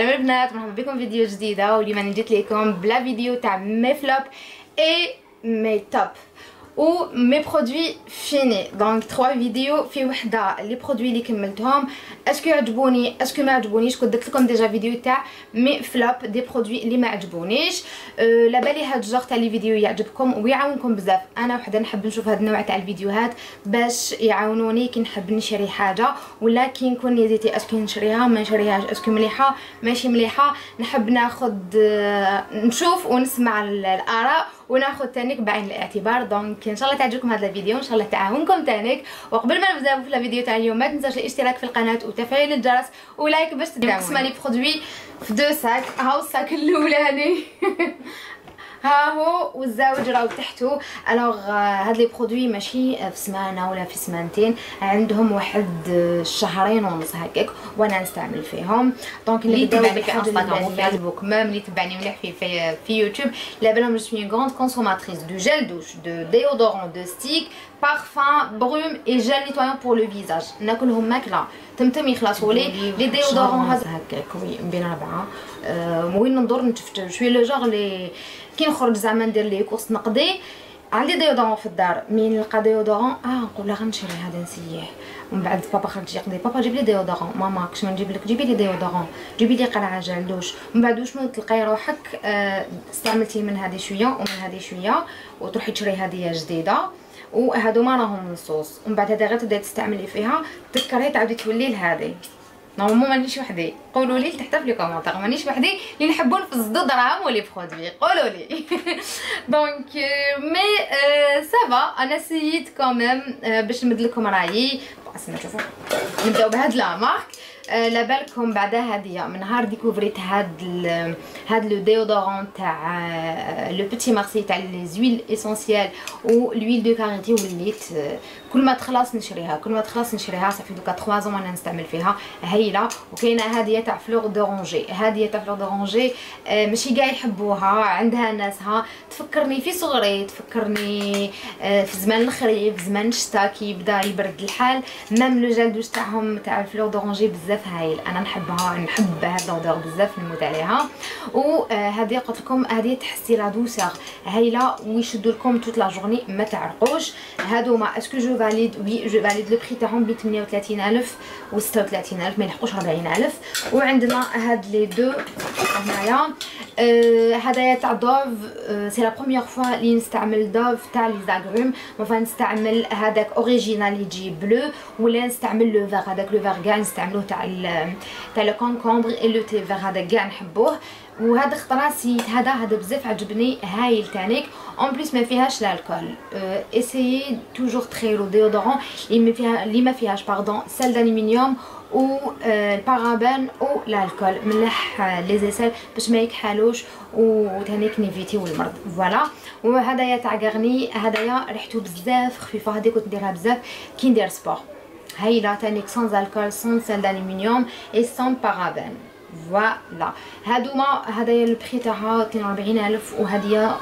سلام البنات، مرحبا بكم في فيديو جديده. واليوم انا جيت لكم بلا فيديو تاع مي فلوب اي مي توب و مي برودوي فيني. دونك 3 فيديو في وحده لي برودوي اللي كملتهم، اسكو عجبوني اسكو ما عجبونيش. كنت درت لكم ديجا فيديو تاع مي فلوب دي برودوي اللي ما عجبونيش. لا بالي هاد الجوغ تاع لي فيديو يعجبكم ويعاونكم بزاف. انا وحده نحب نشوف هاد النوع تاع الفيديوهات باش يعاونوني كي نحب نشري حاجه، ولا كي نكون نيزيتي اسكو نشريها ما نشريهاش، اسكو مليحه ماشي مليحه. نحب ناخذ نشوف ونسمع الاراء وناخذ تانيك بعين الاعتبار. دونك ان شاء الله تعجبكم هذا الفيديو، ان شاء الله تعاونكم تانيك. وقبل ما نبداو في الفيديو تاع اليوم ما تنساوش الاشتراك في القناه وتفعيل الجرس ولايك باش تدعموني. قسمه لي برودوي في دو ساك. هاو الساك الاولاني ها هو والزاوج راهو تحته. الوغ هاد لي برودوي ماشي في سمانه ولا في سمانتين، عندهم واحد شهرين ونص هكاك وانا نستعمل فيهم. دونك اللي تبعني في انستغرام وفي فيسبوك ميم اللي تبعني مليح في يوتيوب لا بالهم جو سوي غروند كونسوماتريس دو جel douche دو ديودورون دو ستيك بارفان بروم اي جel نيتويون بور لو فيزاج. ناكلهم ماكله تمتم يخلصوا لي ديودورون هذا هكاك وي بين 4. وين ندور نتفتر شويه لو جوغ لي كي نخرج زعما ندير لي كورس نقضي عندي ديودورون في الدار. مين نلقى ديودورون نقول لها غنشري هذا نسيه. ومن بعد بابا خرج يقضي، بابا جيب لي ديودورون، ماما كش ما نجيب لك جيبي لي ديودورون، جيبي لي قرعه جل دوش. من بعد واش تلقاي روحك استعملتي من هذه شويه ومن هذه شويه وتروحي تشري هذه جديده وهذوما راهم نصوص. ومن بعد هذا غير تبداي تستعملي فيها تذكري تعاودي تولي لهذه. نورمالمون مانيش وحدي، قولوا لي تحت في لي كومونتير مانيش وحدي اللي نحبوا نفزدوا دراهم ولي برودوي، قولوا لي. دونك مي سافا انا سييت كوميم باش نمد لكم رايي. اسمعوا شوفوا نبداو بهاد لا مارك. لا بالكم بعدا هاديه من نهار ديكوفريت هاد لو ديودورون تاع لو بيتي مارسي تاع لي زويل اسونسيال و لويل دو كاريتي. وليت كل ما تخلص نشريها صافي دوكا 3 زون انا نستعمل فيها هايله. وكاينه هاديه تاع فلور دورانجي، ماشي كاع يحبوها، عندها ناسها تفكرني في صغري، تفكرني في زمان الخريف في زمان الشتا كي يبدا يبرد الحال. ميم لو جال دوش تاعهم تاع الفلور دورانجي بزاف هايل، انا نحبها، نحب هاد لودور بزاف نموت عليها. وهذه قلت لكم هذه تحسي لا دوسور هايله ويشدوا لكم توت لا جورني ما تعرقوش. هادوما اسكو جو فاليد؟ وي جو فاليد. لو بري تاعهم ب 38000 و 36000 ما يلحقوش 40000. وعندنا هاد لي دو هنايا هدايا تاع دوف. سي لا بروميير فوا لي نستعمل دوف تاع لي زاغروم. نستعمل هذاك اوريجينال يجي بلو، ولا نستعمل لو فيغ هذاك لو فيغ كاع نستعملوه تاع لو كونكومبر اي لو تي فيغ هذا كاع نحبوه. وهذا اخترا سيت هذا بزاف عجبني هايل تانيك. اون بليس ما فيهاش الكول. اسيي توجور تخيلوا ديودورون اللي ما فيهاش باردون سال دالومنيوم و البارابان و الكول ملح لي زيسال باش ما يكحالوش وتانيك نيفيتيو المرض. فوالا. وهدايا تاع غارني هدايا ريحته بزاف خفيفه، هذه كنت نديرها بزاف كي ندير سبور. هايله تانيك سون الكول سون سال دالومنيوم اي سون بارابان. فوالا. هادوما هدايا البري تاعها 42000 وهديه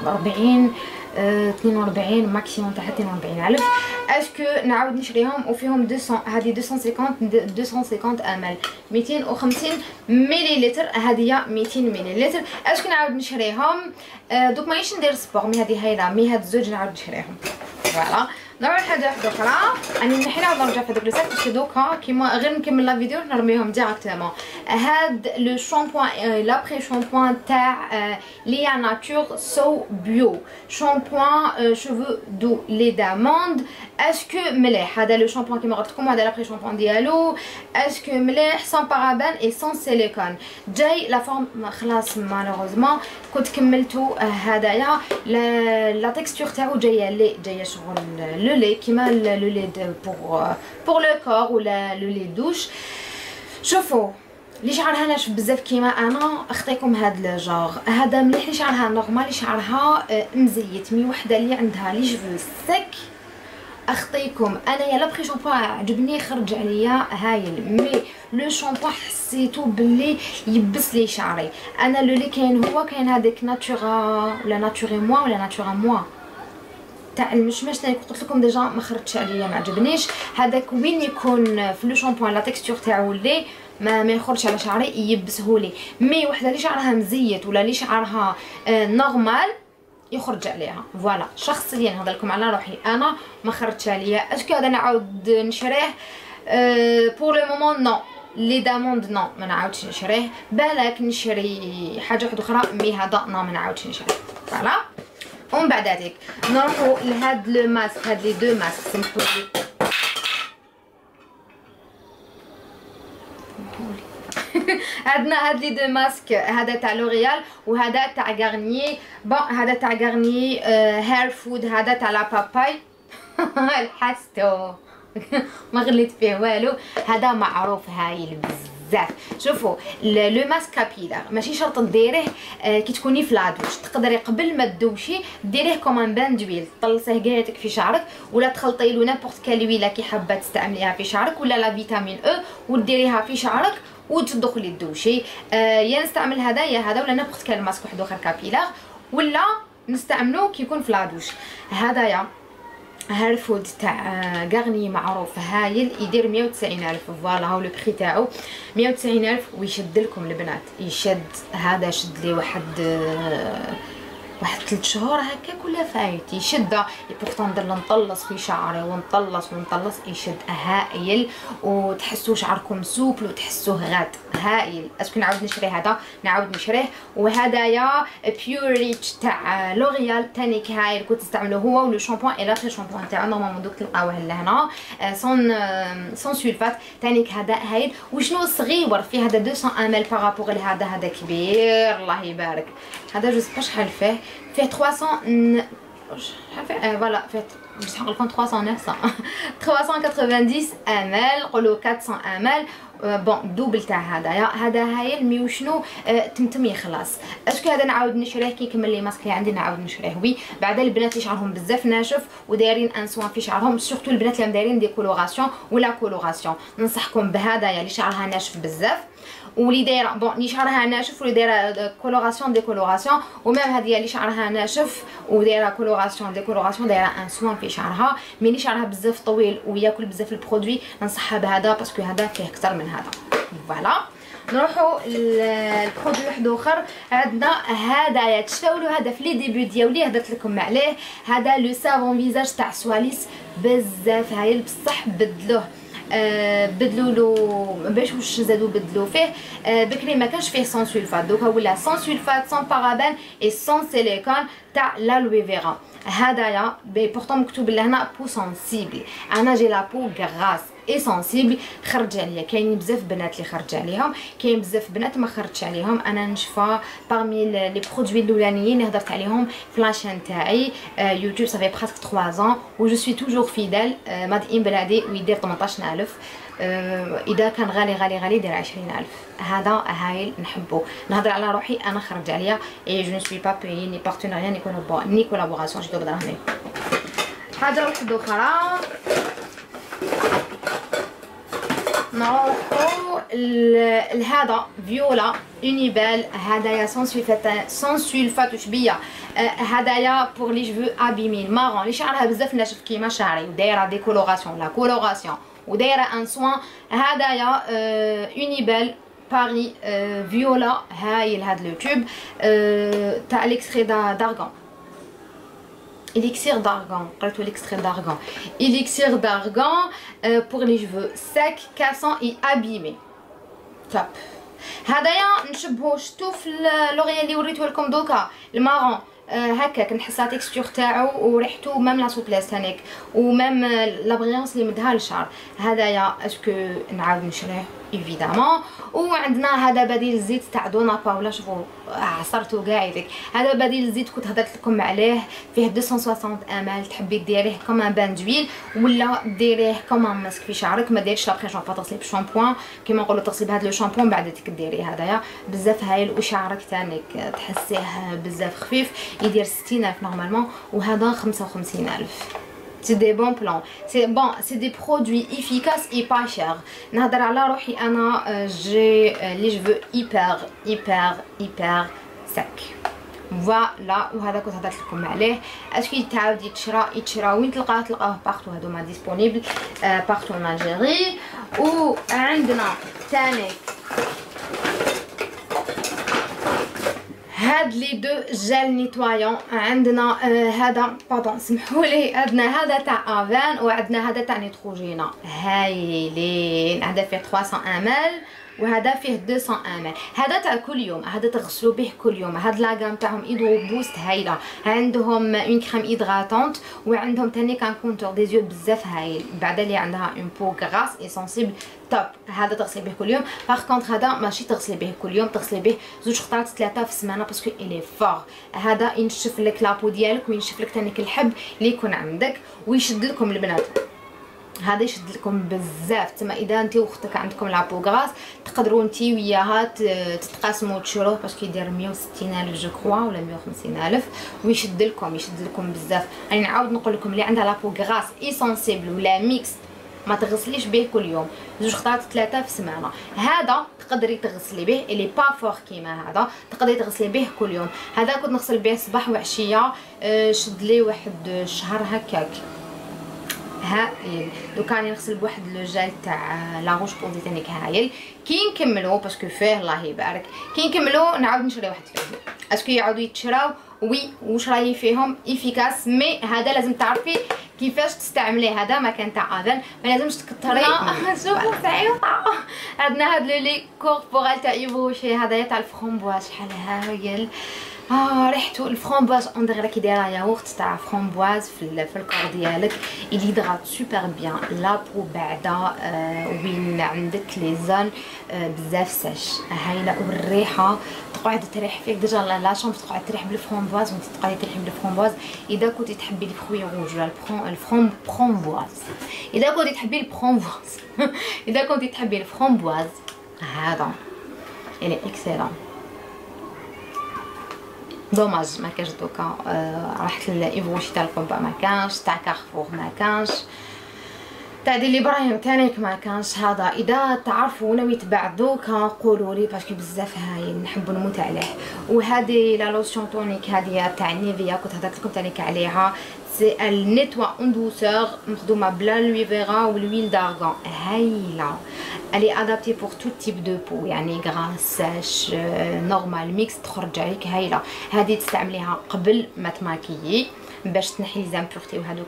42 ماكسيموم تاع 42000. اسكو نعاود نشريهم وفيهم 200 هذه 250 ml 250 مليلتر، هذه 200 مليلتر. اسكو نعاود نشريهم؟ دوك مانيش ندير سبور مي هذه هايله، مي هاد الزوج نعاود نشريهم. فوالا. نروح لحاجه واحده اخرى. راني نحي نعاود نرجع في هذوك لي ساك باش دوكا كيما غير نكمل لا فيديو نرميهم ديريكتومون. هاد لو شامبوان لابري شامبوان تاع ليا ناتور سو بيو شامبوان شوفو دو لي داموند. اسكو مليح هذا لو شامبوان كيما قلت لكم؟ هذا لابري شامبوان ديالو اسكو مليح؟ سون بارابان اي سون سيليكون. جاي لا فورم خلاص مالوغوزمون كنت كملتو. هدايا لا تكستور تاعو جايه شغل لو لي كيما لو لي بور لو كور ولا لو لي دوش. شوفوا لي شعرها ناشف بزاف كيما انا اخطيكم هاد الجوغ هذا مليح. لي شعرها نورمال، لي شعرها مزيت. مي وحده اللي عندها لي جفو سك اخطيكم انايا لابخي شامبوان عجبني خرج عليا هايل. مي لو شامبوان حسيتو باللي يبس لي شعري. انا لو لي كاين هو كاين هذاك ناتورا ولا ناتوري موا ولا ناتورا موا تاع المشمش تاعي قلت لكم ديجا ما خرجش عليا ما عجبنيش. هذاك وين يكون في لو شامبوان لا تكستور تاعو اللي ما يخرجش على شعري يبسهولي. مي وحده اللي شعرها مزيت ولا اللي شعرها نورمال يخرج عليها. فوالا شخصيا نهضر لكم على روحي انا ما خرجش عليا. اسكو هذا نعاود نشريه؟ بور لو مومون نو، لي داموند نو ما نعاودش نشريه. بالك نشري حاجه واحده اخرى مي هذا نو ما نعاودش نشريه. فوالا. ومن بعد هذيك نروحو لهاد لو ماسك، هاد لي دو ماسك سمحولي. عندنا هاد لي دو ماسك، هذا تاع لوريال وهذا تاع غارنيي. بون هذا تاع غارنيي هير فود، هذا تاع لا باباي. الحستو ما غليت فيه والو، هذا معروف هايل بزاف. شوفوا لو ماسك كابيلار ماشي شرط ديريه كي تكوني في لادوش، تقدري قبل ما تدوشي ديريه كوم بان دويل، طلصيه كاعتك في شعرك ولا تخلطي له نابورت كال ويلا كي حابه تستعمليها في شعرك، ولا لا فيتامين او وديريها في شعرك وتدخلي تدوشي. يا نستعمل هذا يا هذا ولا نابورت كال ماسك واحد اخر كابيلار، ولا نستعملو كي يكون في لادوش. هذايا هير فود تاع غارني معروف هايل، يدير 190,000. فوالا هاو لو بري تاعو 190,000 ويشد لكم البنات. يشد هذا شد لي واحد 3 شهور هكاك ولا فايت يشد. بورطون ندير نطلص في شعري ونطلص يشد هايل، وتحسوا شعركم سوبل وتحسوه غاد هايل. اسكو نعاود نشري هذا؟ نعاود نشريه. وهدايا بيور ريتش تاع لوريال تانيك هايل، كنت تستعملوه هو ولو شامبوان اي لاتري شامبوان تاعو نورمالمون دوك تلقاوه لهنا سون سولفات تانيك. هذا هايل. وشنو صغيور في هذا 200 مل بارابور لهذا، هذا كبير الله يبارك. هذا جو سبا شحال فيه 300 شحال فوالا فيه باش نقول لكم 390 390 مل، قولوا 400 مل. بون دوبل تاع هذايا. هذا هايل. مي وشنو تمتم يخلص. اسكو هذا نعاود نشريه كي يكمل لي ماسك اللي عندي نعاود نشريه. وي بعدا البنات اللي شعرهم بزاف ناشف ودايرين ان سوان في شعرهم، سورتو البنات اللي دايرين دي كولوراسيون ولا كولوراسيون، ننصحكم بهذايا اللي شعرها ناشف بزاف واللي دايره بون اللي شعرها ناشف واللي دايره كولوراسيون دي كولوراسيون، وميم هذه اللي شعرها ناشف ودايره كولوراسيون دي كولوراسيون دايره ان سوان في شعرها. مي اللي شعرها بزاف طويل وياكل بزاف البرودوي ننصحها بهذا باسكو هذا فيه اكثر من هذا. فوالا نروحوا للبرودوي واحد اخر. عندنا هذايا تشفاولو، هذا في لي ديبي ديالي هضرت لكم عليه. هذا لو سافون فيزاج تاع سواليس بزاف هايل بصح بدلوه بدلوا له باش واش زادوا بدلوا فيه. بكري ما كانش فيه سون سولفات، دوكا ولا سون سولفات سون بارابين اي سون سيليكون تاع لالوي فيرا. هذايا بورطون مكتوب لهنا بو سونسيبل. انا جي لا بو غراس اي سونسيبل خرج عليا. كاينين بزاف بنات اللي خرج عليهم، كاين بزاف بنات ما خرجش عليهم. انا نشفى بارمي لي برودوي الاولانيين اللي هضرت عليهم في لاشين تاعي يوتيوب صافي بريسك 3 ans و جو سوي توجور فيدال. ماد بلادي ويدير 18000. اذا كان غالي يدير 20,000. هذا هايل نحبو. نهضر على روحي انا خرج عليا اي جو نسوي با بايي ني بارتنيريا ني كولابوراسيون. جيتو بدراهمي. حاجه واحده اخرى نروحو لهذا فيولا اونيبال. هدايا سون سولفات وشبيه. هدايا بور لي جوفو ابيمين مارون اللي شعرها بزاف ناشف كيما شعري ودايره دي كولوراسيون لا كولوراسيون ودايره ان سوان. هدايا اونيبال باري فيولا هايل. هاد لو توب تاع ليكستري دارغون élixir d'argan. قريتو l'extrait d'argan. Élixir d'argan pour les cheveux secs, cassants et abîmés. Top. هذايا نشبهو شتو في لوريال اللي وريته لكم دوكا المارون. هكاك نحس لا تيكستور تاعو وريحتو ميم لا سوبليس هانيك وميم لا بريونس اللي مدها للشعر. هذايا اسكو نعاود نشريه ايفيدامون. وعندنا هذا بديل الزيت تاع دونا باولا. شوفوا عصرتو كاع يديك. هذا بديل الزيت كنت هضرت لكم عليه فيه 260 مل. تحبي ديريه كوم ان بان دويل ولا ديريه كوم ان ماسك في شعرك. ما ديرش لابخي شامبو تغسلي بشامبوان كيما نقولوا تغسلي بهذا لو شامبوان بعدك ديري. هذايا بزاف هايل وشعرك تانيك تحسيه بزاف خفيف. يدير 60,000 نورمالمون وهذا 55,000. سي دي بون بلان. سي دي برودوي افيكاس اي با شير. نهضر على روحي انا جي لي جوفو ايبر ساك فوالا. وهذا كنت هضرت لكم عليه. اسكو يتعاود يتشرى وين تلقاوه بارتو، هادوما ديسپونيبل بارتو ان الجيري. وعندنا ثاني هاد لي دو جل نيتوايون. عندنا هذا باردون سمحوا لي، عندنا هذا تاع افان وعندنا هذا تاع نيتروجينا هايلين. هذا فيه 300 ml وهذا فيه 200 ml. هذا تاع كل يوم، هذا تغسلوا به كل يوم. هاد لاغام تاعهم ايدرو بوست هايله. عندهم اون كريم هيدراتونت وعندهم ثاني كان كونتور دي زيو بزاف هايل. بعد اللي عندها اون بو غراس اي سونسيبل توب. هذا تغسلي به كل يوم. باغ كونطخ هذا ماشي تغسلي به كل يوم، تغسلي به 2 خطرات 3 في السمانه باسكو الي فور. هذا ينشف لك لابو ديالك وينشف لك ثاني الحب اللي يكون عندك ويشد لكم البنات. هذا يشد لكم بزاف. تما اذا انت واختك عندكم لابو غراس تقدروا انت وياها تتقاسموا تشروه باسكو يدير 160,000 جو كروا ولا 150,000 ويشد لكم بزاف. راني نعاود نقول لكم اللي عندها لابو غراس اي سونسيبل ولا ميكس ما تغسليش به كل يوم، 2 خطرات 3 في السمانه. هذا تقدري تغسلي به اللي با فور كيما هذا، تقدري تغسلي به كل يوم. هذا كنت نغسل به صباح وعشيه، شد لي واحد شهر هكاك هايل. دوكا راني نغسل بواحد لو جيل تاع لا روش بوزيتينيك هايل. كي نكملو باسكو فيه الله يبارك، كي نكملو نعاود نشري واحد فيه. اسكو يعاودوا يتشراو وي واش راهي فيهم افيكاس. مي هذا لازم تعرفي كيفاش تستعمليه. هذا ما كان تاع افان ما لازمش تكثري. شوفوا صعيبه. عندنا هاد لي كوربورال تاع يفوشي، هذايا تاع الفرomboise شحال هايل. ريحته الفرomboise اون دغيا كي دايره ياغورت تاع فرomboise في الكور ديالك. يليدغات سوبر بيان لابو بعدا وين عندك لي زون بزاف ساش هايله. والريحه تقعد تريح فيك ديجا لا شومبر تقعد تريح بالفرomboise وانت تقعدي تريحي بالفرomboise. اذا كنتي تحبي الفروي روج ولا الفرomboise، اذا كنتي تحبي الفرomboise اذا كنتي تحبي الفرomboise هذا يعني اكسلون. دوماج ما كاش دوكا. رحت لايفوشي تاع الكومبا ما كانش، تاع كارفور ما كانش، تاع دي لي برايم تانيك ما كانش. هذا اذا تعرفوا ناوي يتباع دوكا قولوا لي باسكو بزاف هايل نحب نموت عليه. وهذه لا لوسيون تونيك هذه تاع نيفيا كنت هضرت لكم تانيك عليها. سي النيتوا اون دوسور مخدومه بلا لوي فيغا والويل دارغون هايله. الي ادابتي بور تو تيب دو بو يعني غراس ساش نورمال ميكس تخرج عليك هايله. هذه تستعمليها قبل ما تماكيي باش تنحي لي زامبورتي وهذوك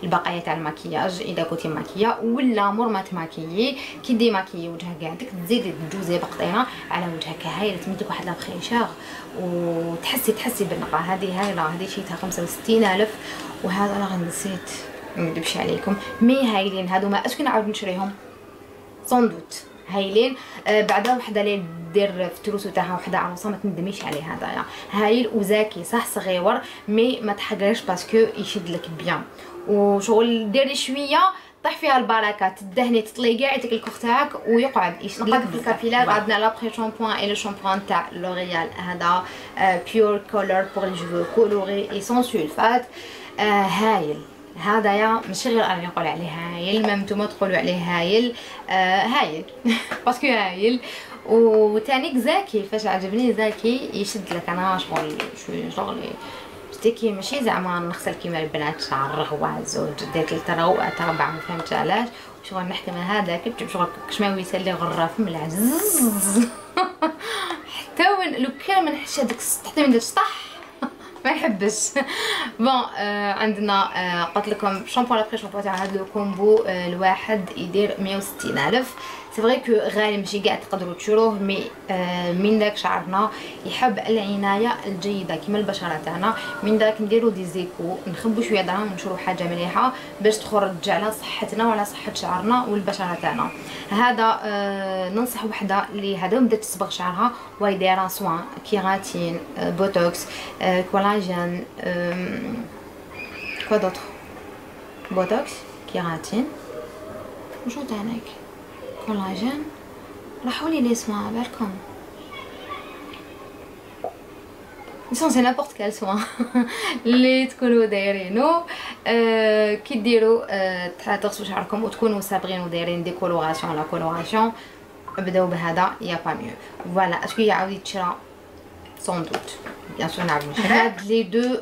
البقايا تاع المكياج اذا كنتي ماكيه، ولا مور ما تماكيي كي دي ماكيي وجهك قاعدك تزيدي تجوزي بقطينه على وجهك هايله تمدك واحد لابخيشاغ وتحسي بالنقا. هذه هايله. هذه شيتها 65,000 وهذا راه نسيت ما نكذبش عليكم. مي هايلين هادو ما اسكو نعاود نشريهم صندوت هايلين. بعدا وحده اللي دير في التروسو تاعها وحده عروسه ما تندميش عليه. هذايا هايل وزاكي صح صغيور مي ما تحقرش باسكو يشد لك بيان. وشغل ديري شويه طيح فيها البركه تدهني تطلقي عيتك الكوخ تاعك ويقعد يشد لك في الكابيلار. عندنا لابري شامبوان اي لو شامبوان تاع لوريال هذا بيور كولور بور لي جوفو كولوري اي سون سولفات هايل. هذايا ماشي غير انا نقول عليه هايل، ما نتوما تقولوا عليه هايل. هايل باسكو هايل. وتانيك زاكي فاش عجبني زاكي يشد لك. انا شغلي شتيكي ماشي زعما نغسل كيما البنات شعر رغوه زوج ديت 3 رواع 4 ما فهمتش علاش شغل نحكي من هذاك تجيب شغل كشماوي يسلي غراف من العزز حتى وين لو كان ما نحش هذاك حتى من طح ما نحبش. بون عندنا قلت لكم شامبو لابري شامبو تاع هذا الكومبو الواحد يدير 160,000. سي فري كو غالي ماشي كاع تقدروا تشروه مي من داك شعرنا يحب العنايه الجيده كيما البشره تاعنا. من داك نديرو دي زيكو نخبو شويه دراهم ونشرو حاجه مليحه باش تخرج على صحتنا وعلى صحه شعرنا والبشره تاعنا. هذا ننصح وحده اللي هذا بدات تصبغ شعرها وهي دايره سوان كيراتين بوتوكس كولاجين كوا دوطخ بوتوكس كيراتين وشو تانيك كولاجين راحوا لي سوان بالكم سي نابورت كال سوان اللي تكونوا دايرينو كي ديروا تغسلوا شعركم وتكونوا صابغين ودايرين دي كولوراسيون لا كولوراسيون بداو بهذا يا با ميو. فوالا اسكو يعاود يتشرى سون دوت بيان سور نعاود نشري هاد لي دو.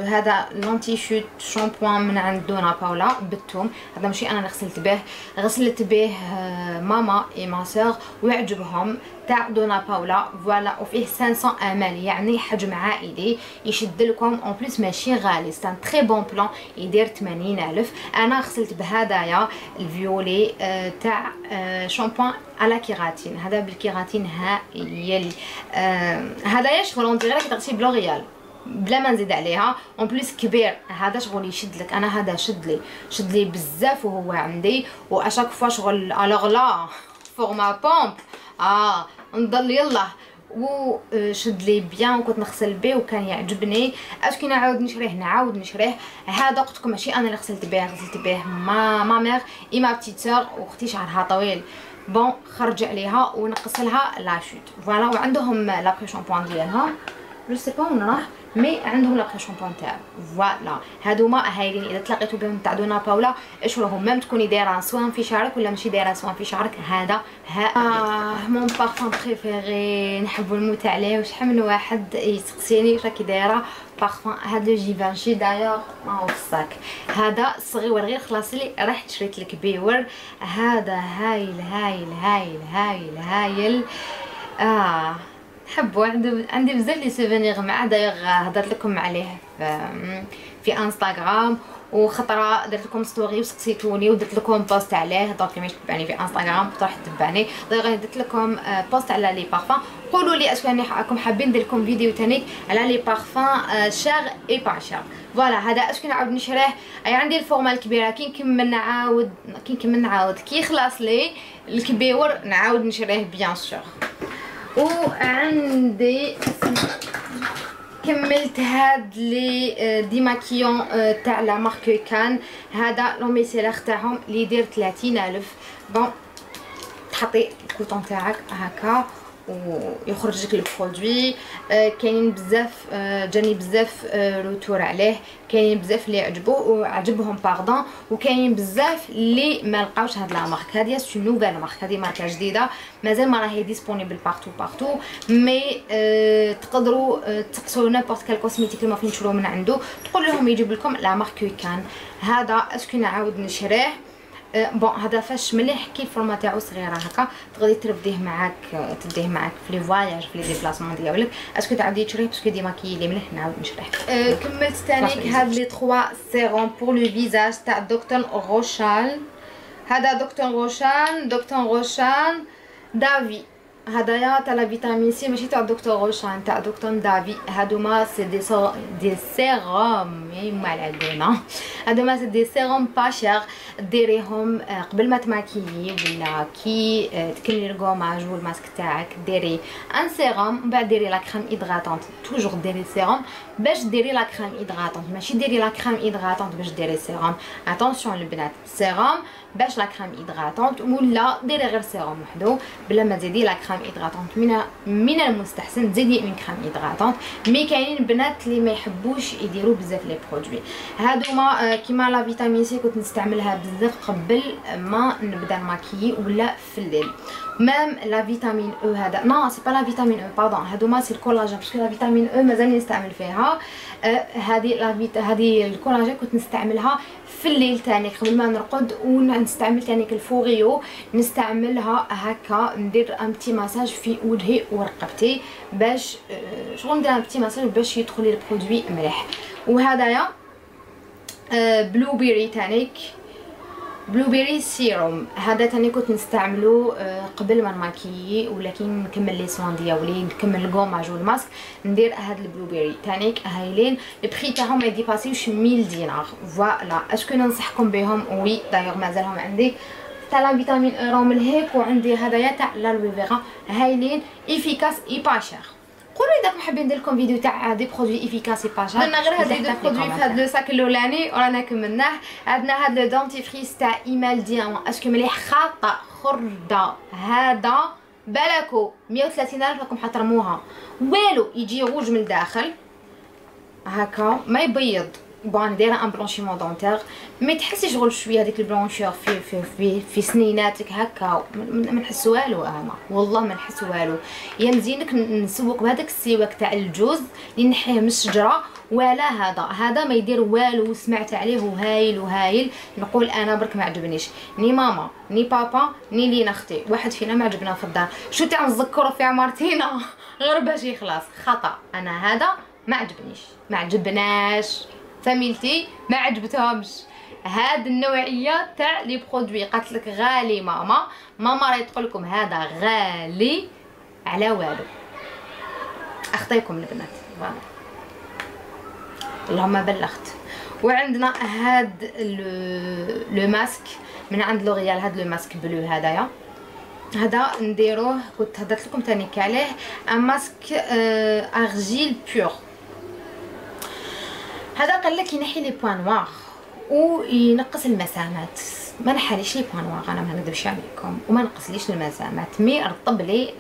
هذا لونتي شوت شامبوان من عند دونا باولا بالثوم. هذا ماشي انا اللي غسلت به ماما اي ما سور ويعجبهم، تاع دونا باولا فوالا. وفيه 500 ml يعني حجم عائلي، يشد لكم اون بليس ماشي غالي، سي ان تري بون بلان، يدير 80,000. انا غسلت بهدايا الفيولي تاع شامبوان على كيراتين. هذا بالكيراتين هايل. هدايا شغل غير كي تغسلي بلوريال بلا ما نزيد عليها. اون بليس كبير، هذا شغل يشد لك. انا هذا شد لي بزاف وهو عندي، واشاك فوا شغل الوغ لا فورما بومب نضل يلا وشد لي بيان، وكنت نغسل به وكان يعجبني. اسكو نعاود نشريه. هذا قلت لكم ماشي انا اللي غسلت به ما مير اي ما بتيت سور، واختي شعرها طويل بون خرج عليها ونقص لها لا شوت فوالا. وعندهم لابري شامبوان ديالها جو سي با وين راح، مي عندهم لابري شامبوان تاعو فوالا. هادوما هايلين اذا تلاقيتو بهم تاع دونا باولا. اش راهم ميم تكوني دايره سوان في شعرك ولا ماشي دايره سوان في شعرك، هذا مون بارفان بريفيري نحبو نموت عليه. وشحال من واحد يسقسيني واش راكي دايره بارفان. هذا جيفانشي دايوغ ماهو في الصاك، هذا صغير غير خلاص لي رحت شريت لك بيور. هذا هايل هايل هايل هايل هايل. نحبو. عندي بزاف لي سوفونيغ معاه. دايوغ هضرت لكم عليه في انستغرام، وخطره درت لكم ستوري وسقسيتوني ودرت لكم بوست عليه. دونك ملي تتبعني في انستغرام تروح تتبعني. دايوغ درت لكم بوست على لي بارفان. قولوا لي اسكو راكم حابين ندير لكم فيديو تاني على لي بارفان شاغ اي با شاغ فوالا. هذا اسكو نعاود نشريه. عندي الفورمه الكبيره كي نكمل نعاود كي يخلص لي الكبيور نعاود نشريه بيان سور. وعندي كملت هاد لي ديماكيون تاع لا مارك كان. هذا لو ميسيلر تاعهم اللي يدير 30,000 بون. تحطي الكوطون تاعك هكا ويخرج لك البرودوي. كاينين بزاف جاني بزاف روتور عليه، كاينين بزاف اللي عجبهم باردون، وكاينين بزاف اللي ما لقاوش هاد لا مارك. هذه سي نوفيل مارك، هذه ماركه جديده مازال ما راهي ديسپونيبل بارتو مي تقدروا تقصوا نيمبورط كال كوسميتيك اللي ما فين تشروه من عنده، تقول لهم يجيب لكم لا مارك كان. هذا اسكو نعاود نشريه. بون هذا فاش مليح كي الفورما تاعو صغيره هكا تقدري تديه معاك في لي فواياج في لي ديبلاسمون ديالك. اسكو تعاودي تشريه باسكو ديما كيلي مليح نعاود نشريه. كملت ثاني هاد لي 3 سيروم بور لو فيزاج تاع دكتور روشان. هذا دكتور روشان دافي. هدايا تاع لا فيتامين سي ماشي تاع دكتور روشان، تاع دكتور دافي. هادوما سي دي سيروم مع العدونا. هادوما سي دي سيروم با شير، ديريهم قبل ما تماكيي ولا كي تكملي الكوماج والماسك تاعك. ديري ان سيروم من بعد ديري لا كريم هيدراتونت. توجور ديري سيروم باش ديري لا كريم هيدراتونت، ماشي ديري لا كريم هيدراتونت باش ديري سيروم. اتونسيون البنات، سيروم باش لا كريم هيدراتونت، ولا ديري غير سيروم وحده بلا ما تزيدي لا كريم هيدراتونت. من المستحسن تزيدي من كريم هيدراتونت. مي كاينين بنات اللي ما يحبوش يديروا بزاف لي برودوي. هادوما كيما لا فيتامين سي كنت نستعملها بزاف قبل ما نبدا نماكيي ولا في الليل. ميم لا فيتامين او هذا نو سي با لا فيتامين او باردون، هادوما سي الكولاجين باسكو لا فيتامين او مازال نستعمل فيها. هذه الكولاجين كنت نستعملها في الليل تاني قبل ما نرقد، ونستعمل تاني الفوريو نستعملها هكا. ندير ان بتي مساج في وجهي ورقبتي باش شغل ندير ان بتي مساج باش يدخل لي البرودوي مليح. وهدايا بلو بيري تانيك بلو بيري سيروم. هذا تاني كنت نستعملو قبل ما نماكيي ولكن نكمل لي سوان ديالي نكمل الكوماج والماسك ندير هاد البلو بيري تانيك هايلين. البري تاعهم ما يديباسيوش 1000 دينار فوالا. اسكو ننصحكم بهم؟ وي دايوغ مازالهم عندي تاع لا فيتامين او من هيك، وعندي هدايا تاع لالوي فيغا هايلين افيكاس اي با شير. قولوا لي داكم حابين ندير لكم فيديو تاع دي برودوي افيكاس با شير. درنا غير هاد لي دو برودوي في هاد لو ساك الاولاني ورانا كملناه. عندنا هاد لو دونتيفريس تاع ايمال ديامون اسكو مليح خاطا خرده. هذا بالكو 130,000 راكم حترموها والو، يجي روج من الداخل هكا ما يبيض بون دايره ان بلونشيمون دونتير مي تحسي شغل شويه هذيك البلونشور في سنيناتك هكا ما نحس والو. انا والله ما نحس والو. يا مزيانك نسوق بهذاك السواك تاع الجوز اللي نحيه من الشجره ولا هذا ما يدير والو. سمعت عليه وهايل وهايل. نقول انا برك ما عجبنيش ني ماما ني بابا ني لينا اختي واحد فينا ما عجبنا في الدار. شو تاع نذكروا في عمرتينا غير باش يخلص خطا. انا هذا ما عجبنيش ما عجبناش فاميلتي ما عجبتهمش. هاد النوعيه تاع لي برودوي قالت لك غالي ماما راه تقول لكم هذا غالي على والو. اخطيكم البنات فوالا اللهم بلغت. وعندنا هاد لو ماسك من عند لوريال. هاد لو ماسك بلو هذايا هذا نديروه كنت هضرت لكم تاني عليه ان ماسك ارجيل بور. هذا قال لك ينحي لي بوان نوار وينقص المسامات. ما نحاليش لي بوان نوار انا ما نكذبش عليكم وما نقصليش المسامات مي رطب لي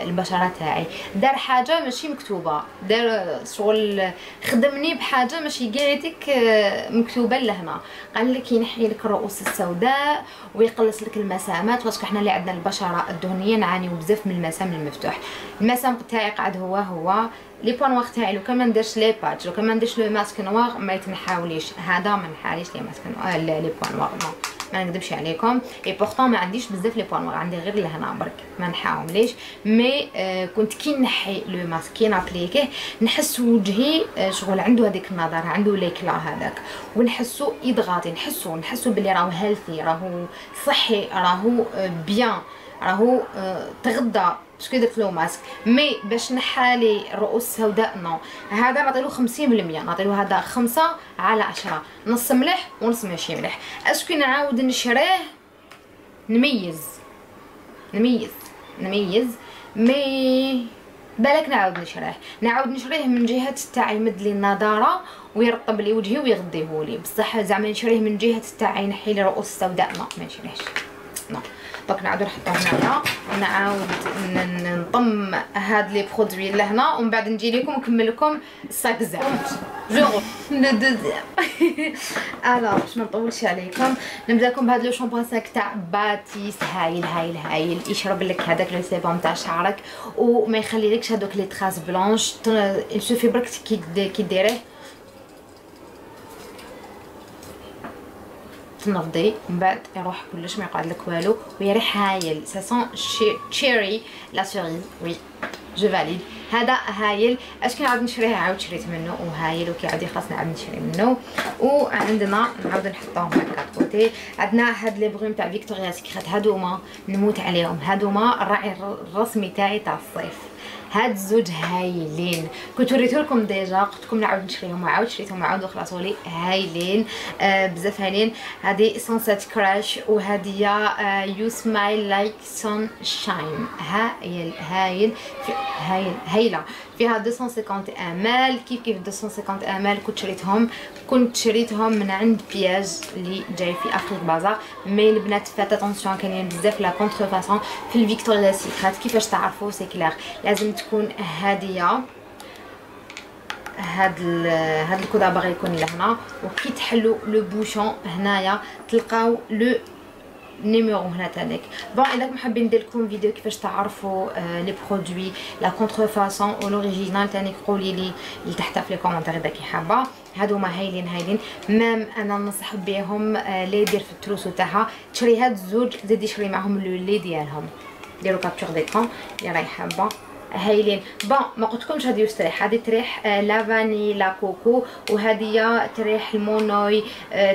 البشره تاعي. دار حاجه ماشي مكتوبه دار شغل خدمني بحاجه ماشي قاعدك مكتوبه لهنا. قال لك ينحي لك الرؤوس السوداء ويقلص لك المسامات باسكو حنا اللي عندنا البشره الدهنيه نعانيو بزاف من المسام المفتوح. المسام تاعي قاعد هو لي بوان نوار تاعي لو كان ما نديرش لي باتش لو كان ما نديرش لو ماسك نوار ما يتنحاوليش. هذا ما نحاليش لي ماسك نوار لي بوان نوار ما نكذبش عليكم. اي بورطون ما عنديش بزاف لي بوان نوار عندي غير لهنا برك ما نحاوليش. مي كنت كي نحي لو ماسك كي نابليكيه نحس وجهي شغل عنده هذيك النضاره عنده ليكلا هذاك ونحسو يضغط نحسو بلي راهو هيلثي راهو صحي راهو بيان راهو تغدى باسكو درت له ماسك. مي باش نحالي الرؤوس السوداء نو هذا نعطيلو 50% نعطيلو هذا 5/10 نص مليح ونص ماشي مليح. اسكو نعاود نشريه نميز مي بالك نعاود نشريه من جهه تاع يمد لي النضاره ويرطب لي وجهي ويغديهولي بصح زعما نشريه من جهه تاع ينحي لي الرؤوس السوداء ما نشريهش نو. دونك نعاودو نحطوه هنايا ونعاود نطم هاد لي برودوي لهنا ومن بعد نجي لكم نكمل لكم الصاك زاوج جو لو دوزيام. الوغ باش ما نطولش عليكم نبدا لكم بهاد لو شامبو ساك تاع باتيس هايل يشرب لك هذاك لو سيبوم تاع شعرك وما يخليلكش هذوك لي تراس بلانش. يسوفي برك كي ديريه تنفضي من بعد يروح كلش ما يقعد لك والو ويريح هايل. سا سون تشيري لا سوري وي جو فاليد. هذا هايل. اش كنعاود نشريه عاود شريت منه وهايل وكيعاود يخلص نعاود نشري منه. وعندنا نعاود نحطوهم هكا كوتي. عندنا هاد لي بغيم تاع فيكتوريا سيكريت هادوما نموت عليهم. هادوما الراعي الرسمي تاعي تاع الصيف. هاد الزوج هايلين كنت وريته لكم ديجا قلت لكم نعاود نشريهم وعاود شريتهم وعاودوا خلصوا لي هايلين بزاف هايلين. هذه سانسيت كراش وهذه يو سمايل لايك سون شاين هايل هايله فيها 250 امال كيف 250 امال. كنت شريتهم من عند بياج اللي جاي في افريك بازار. مي البنات فات اتونسيون كاينين بزاف لا كونتر فاسون في الفيكتوريا سيكريت. كيفاش تعرفوا سي كلير لازم تكون هاديه هاد الكودا باغي يكون لهنا وكي تحلوا لو بوشون هنايا تلقاو لو نيميرو هنا تاعك. بون الا كنتم حابين ندير لكم فيديو كيفاش تعرفوا لي برودوي لا كونتر فاسون والاوريجينال تاني قولي لي لتحت في لي كومونتير اذا كي حابه. هادوما هايلين مام انا ننصح بهم لي دير في التروسو تاعها تشري هاد الزوج زيدي شري معهم لو لي ديالهم ديروا كابتور ديكرون اللي راهي حابه هايلين. بون ما قلتلكمش هذه تريح هذه تريح لا فانيلا كوكو وهذه تريح المونوي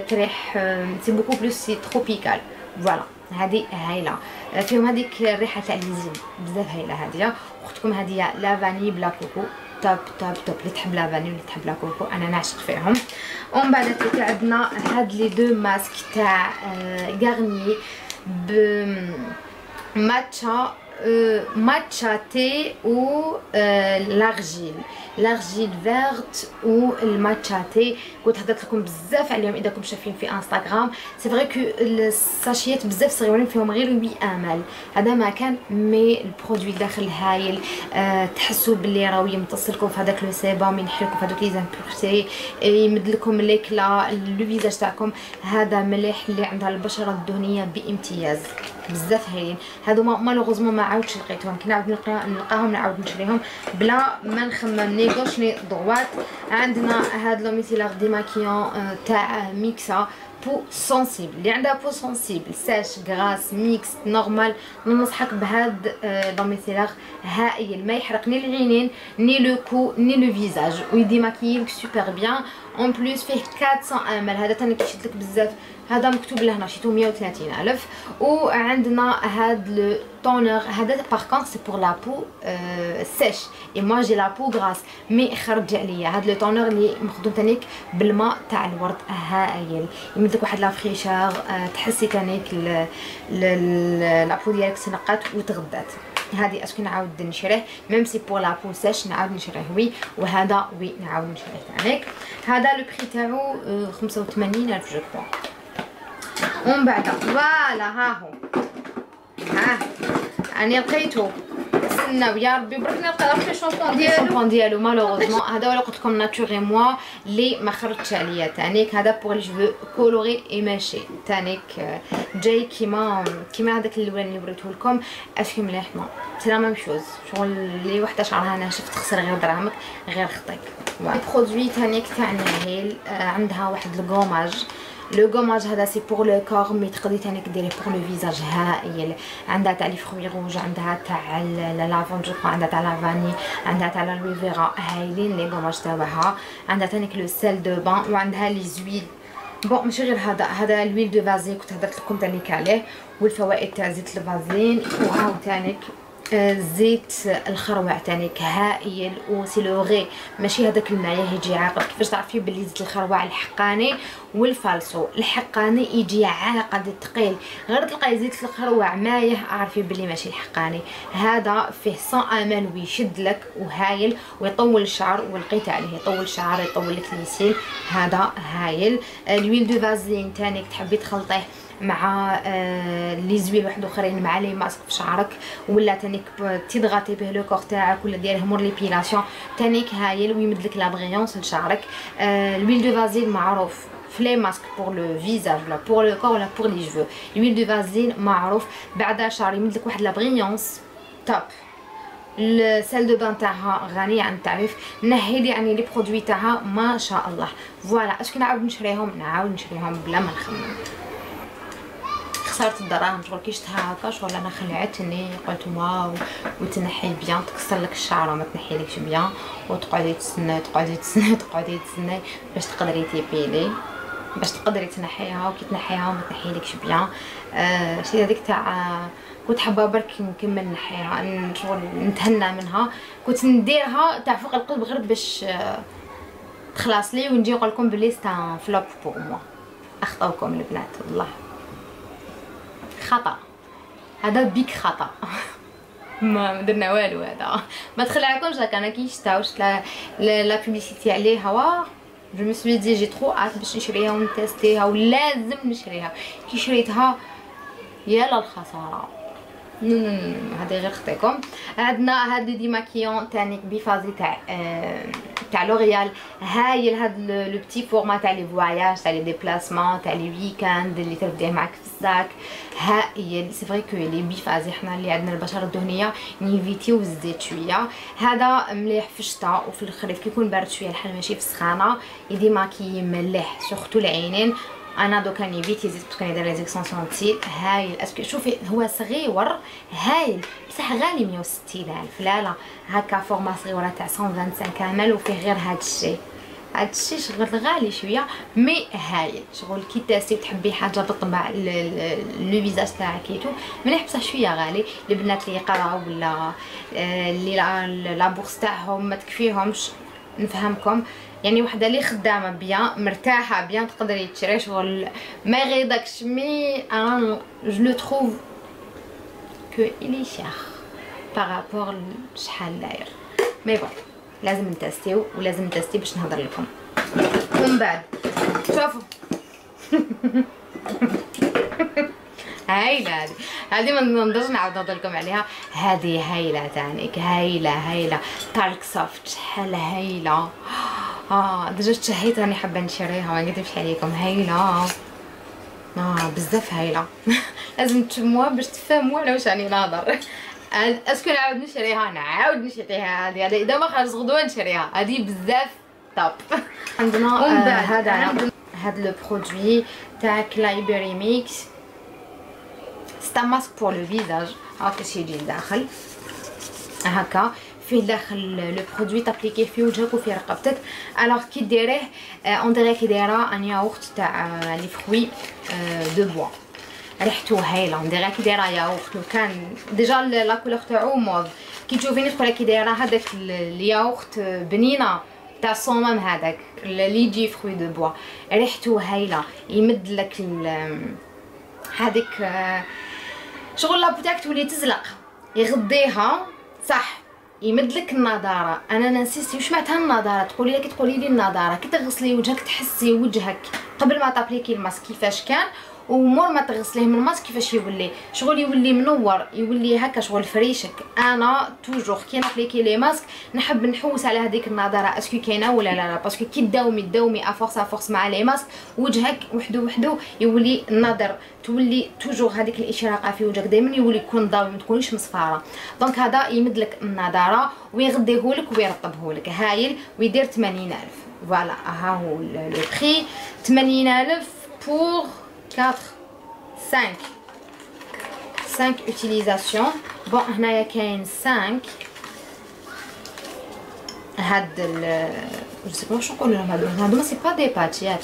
تريح سي بوكو بلوس سي تروبيكال فوالا. هذه هايله فيهم هذيك الريحه تاع الزين بزاف هايله. هذه اختكم هذه لا فاني بلا كوكو توب اللي تحب لا فاني واللي تحب لا كوكو انا نعشق فيهم. ومن بعد عندنا هاد لي دو ماسك تاع غارني ب ماتشا تي و لارجيل. لارجيل فيرت والماتشاتي. كنت هضرت لكم بزاف عليهم اذا كنتم شايفين في انستغرام. سي فري كو الساشيات بزاف صغيورين فيهم غير 8 امل. هذا ما كان مي البرودوي داخل هايل. تحسوا باللي راهو يمتص لكم في هذاك لو سيبام، ينحي لكم في هذوك لي زامبورتي، يمد لكم ليكلا لو فيزاج تاعكم. هذا مليح اللي عندها البشره الدهنيه بامتياز، بزاف هايلين. هادو مالوغوزمون ما عاودتش لقيتهم، كي نعاود نلقاهم نعاود نشريهم بلا ما نخمم ني غوش ني دوات. عندنا هاد لو ميسيلار ديماكيون تاع ميكسا بو سونسيبل. اللي عندها بو سونسيبل ساش غراس ميكس نورمال ننصحك بهاد لو ميسيلار هائل. ما يحرق ني العينين ني لو كو ني لو فيزاج ويديماكيلك سوبر بيان. اون بليس فيه 400 امل. هذا تاني كيشد لك بزاف. هذا مكتوب له هنا شيتو 130,000. وعندنا هاد لو تونر. هذا باغ كونط سي بور لا بو سيش اي موا جي لا بو غراس مي خرج عليا. هاد لو تونر اللي مخدوم تانيك بالماء تاع الورد هايل، يمدلك واحد لا فريشور. تحسي تانيك لا بو ديالك تنقات وتغدات. هذه اسكو نعاود نشريه ميم سي بور لا بو سيش نعاود نشريه وي، وهذا وي نعاود نشريه تانيك. هذا لو بري تاعو 85,000 جو كوا. ومن بعد فوالا ها هو، ها راني لقيتو. نستناو يا ربي برك نلقى الشامبون ديالو مالوغوزمون. هذا ولا قلت لكم ناتوري موا اللي ما خرجتش عليا تانيك. هذا بور لي جو كولوري اي ماشي تانيك جاي كيما هذاك اللون اللي وريته لكم. اشكي مليح ما سي لا ميم شوز. شغل اللي وحده شعرها ناشف تخسر غير دراهمك غير خطيك. البرودوي تانيك تاع النهيل عندها واحد الكوماج. لو غوماج هذا سي بور لو كور مي تقدري تانيك ديريه بور لو فيزاج هايل. عندها تاع لي فروي روج، عندها تاع لافون جو عندها تاع لافاني، عندها تاع لويفيرا هايلين لي غوماج تاعها. عندها تانيك لو سيل دو بان وعندها لي زويل. بون ماشي غير هذا الويل دو فازين كنت هضرت لكم تانيك عليه، والفوائد تاع زيت الفازين. وهاو تانيك زيت الخروع تانيك هائل وسي لو غي ماشي هذاك الماء يجي عاقد. كيفاش تعرفي بلي زيت الخروع الحقاني والفالسو؟ الحقاني يجي عاقد ثقيل، غير تلقاي زيت الخروع مايه عارفين بلي ماشي الحقاني. هذا فيه 100 امل ويشد لك وهايل ويطول الشعر. ولقيت عليه يطول الشعر يطول لك ليسيل. هذا هايل. الويل دو فازلين تانيك تحبي تخلطيه مع لي زويل واحد اخرين مع لي ماسك في شعرك، ولا تانيك تضغطي به لو كور تاعك، ولا ديريه مور ليبيلاسيون تانيك هايل ويمدلك لا بريونس لشعرك. الويل دو فازين معروف في لي ماسك بور لو فيزاج ولا بور لو كور ولا بور لي جيفو. الويل دو فازين معروف بعدا شعر يمدلك واحد لا بريونس توب. السال دو بان تاعها غنيه عن التعريف. نهيل يعني لي برودوي تاعها ما شاء الله. فوالا اسكو نعاود نشريهم بلا ما نخمم. خسرت الدراهم شغل كي شفتها هكا شغل انا خلعتني قلت واو وتنحي بيان تكسر لك الشعره ما تنحيلكش بيان وتقعدي تسناي باش تقدري تيبيلي باش تقدري تنحيها وكي تنحيها وما تنحيلكش بيان. شي هذيك تاع كنت حابه برك نكمل نحيها شغل نتهنى منها. كنت نديرها تاع فوق القلب غير باش تخلص لي ونجي نقول لكم بلي ستا فلوب بور موا. اخطاوكم البنات والله خطا. هذا بيك خطا. ما درنا والو. هذا ما تخلعكمش هكا. انا كي شفتها وشفت لا بوبليسيتي عليها وا جو مي سوي دي جي ترو ات باش نشريها ونتيستيها ولازم نشريها. كي شريتها يا الخساره. هذه غير خطيكم. عندنا هاد دي ماكيون تانيك بيفازي تاع لوريال هايل. هاد لو بتي فورما تاع لي فواياج تاع لي ديبلاسمون تاع لي ويكاند اللي ترفديه معاك في الساك هايل. سي فري كو لي بيفازي حنا اللي عندنا البشره الدهنيه نيفيتيو الزيت شويه. هذا مليح في الشتاء وفي الخريف كي يكون بارد شويه الحال ماشي في السخانه يدي ماكي مليح سورتو العينين. انا دوكا نيفيتي زيت كنت كندير لي زيكسونسيون تيل هايل. اسكو شوفي هو صغيور هايل بصح غالي 160,000. لا هكا فورما صغيره تاع 125 كامل وفيه غير هاد الشيء شغل غالي شويه مي هايل. شغل كي تاسي وتحبي حاجه بالطبع لو فيزاج تاعك كيتو مليح بصح شويه غالي. البنات اللي يقراو ولا اللي لا بورس تاعهم ما تكفيهمش نفهمكم. يعني وحده اللي خدامه بيان مرتاحه بيان تقدري تشري شغل ما يغيضكش. مي انا جو لو تروف كو الي شير بارابور شحال داير. مي بون لازم نتستيو ولازم نتستي باش نهضر لكم. ومن بعد شوفوا هايله هذه ما نقدرش نعاود نهضر لكم عليها. هذه هايله تانيك، هايله طالك سوفت شحال هايله. ديجا تشهيت راني حابه نشريها ما نكذبش عليكم. هايله بزاف هايله. لازم تشموها باش تفهموا على واش راني نهضر. اسكو نعاود نشريها هذه اذا ما خرجت غدوه نشريها. هذه بزاف طاب. عندنا هذا لو برودوي تاع كلايبري ميكس. ستا ماسك بور لو فيزاج. هاكا شي يجي داخل هكا، فيه داخل لو برودوي تابليكيه في وجهك وفي رقبتك. الوغ كي ديريه اون ديري كي دايره ان ياغورت تاع لي فروي دو بوا. ريحتو هايله اون ديري كي دايره ياغورت. وكان ديجا لا كولور تاعو موف، كي تشوفيني تقولي كي دايره هذاك الياغورت بنينه تاع الصومام هذاك اللي يجي فروي دو بوا. ريحتو هايله، يمد لك هذيك شغل لابو تاعك تولي تزلق، يغطيها صح، يمد لك النضاره. انا نسيت واش معناتها النضاره. تقولي لي النضاره كي تغسلي وجهك تحسي وجهك قبل ما تابليكي الماسك كيفاش كان، ومور ما تغسليه من الماسك كيفاش يولي. شغل يولي منور، يولي هكا شغل فريشك. انا توجور كي نابليكي لي ماسك نحب نحوس على هذيك النضاره اسكو كاينه ولا لا، باسكو كي تداومي افورس مع لي ماسك وجهك وحدو يولي النضر، تولي توجور هذيك الاشراقه في وجهك دائما يولي يكون ضاوي، ما تكونيش مصفاره. دونك هذا يمد لك النضاره ويغديهولك ويرطبهولك. هايل ويدير 80000. فوالا ها هو لو بري 80000 بور 5 utilisation. بون هنايا كاين 5 هاد جو سي با واش نقول لهم هادو سي با دي باتش ياك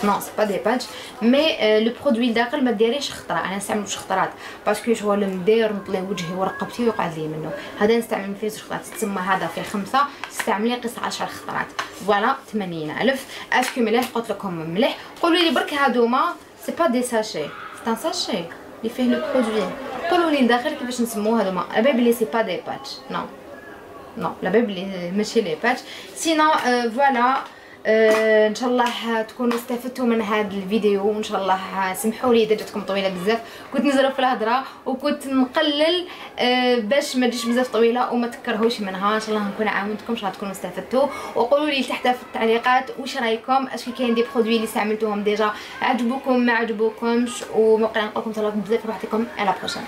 نو سي با دي باتش مي لو برودوي الداخل ما ديريش خطره. انا نستعمل خطرات باسكو شغل ندير نطلي وجهي ورقبتي ويقعد لي منه. هذا نستعمل فيه 6 خطرات، تسمى هذا فيه 5 تستعملي قيس 10 خطرات. فوالا 80000. اسكو مليح؟ قلت لكم مليح. قولوا لي برك هادوما سي با دي ساشي، سي ان ساشي اللي فيه لو برودوي. قولوا لي داخل كيفاش نسموه هذوما. على بالي سي با دي باتش نو على بالي ماشي لي باتش. سينو فوالا ان شاء الله تكونوا استفدتوا من هذا الفيديو. وان شاء الله سمحوا لي اذا جاتكم طويله بزاف، كنت نزرب في الهضره وكنت نقلل باش ما تجيش بزاف طويله وما تكرهوش منها. ان شاء الله نكون عاونتكم، ان شاء الله تكونوا استفدتوا. وقولوا لي تحت في التعليقات واش رايكم، اسكو كاين دي برودوي اللي استعملتوهم ديجا عجبوكم ما عجبوكمش، ومبقى نلقاكم بزاف. نروح لكم على بروشين.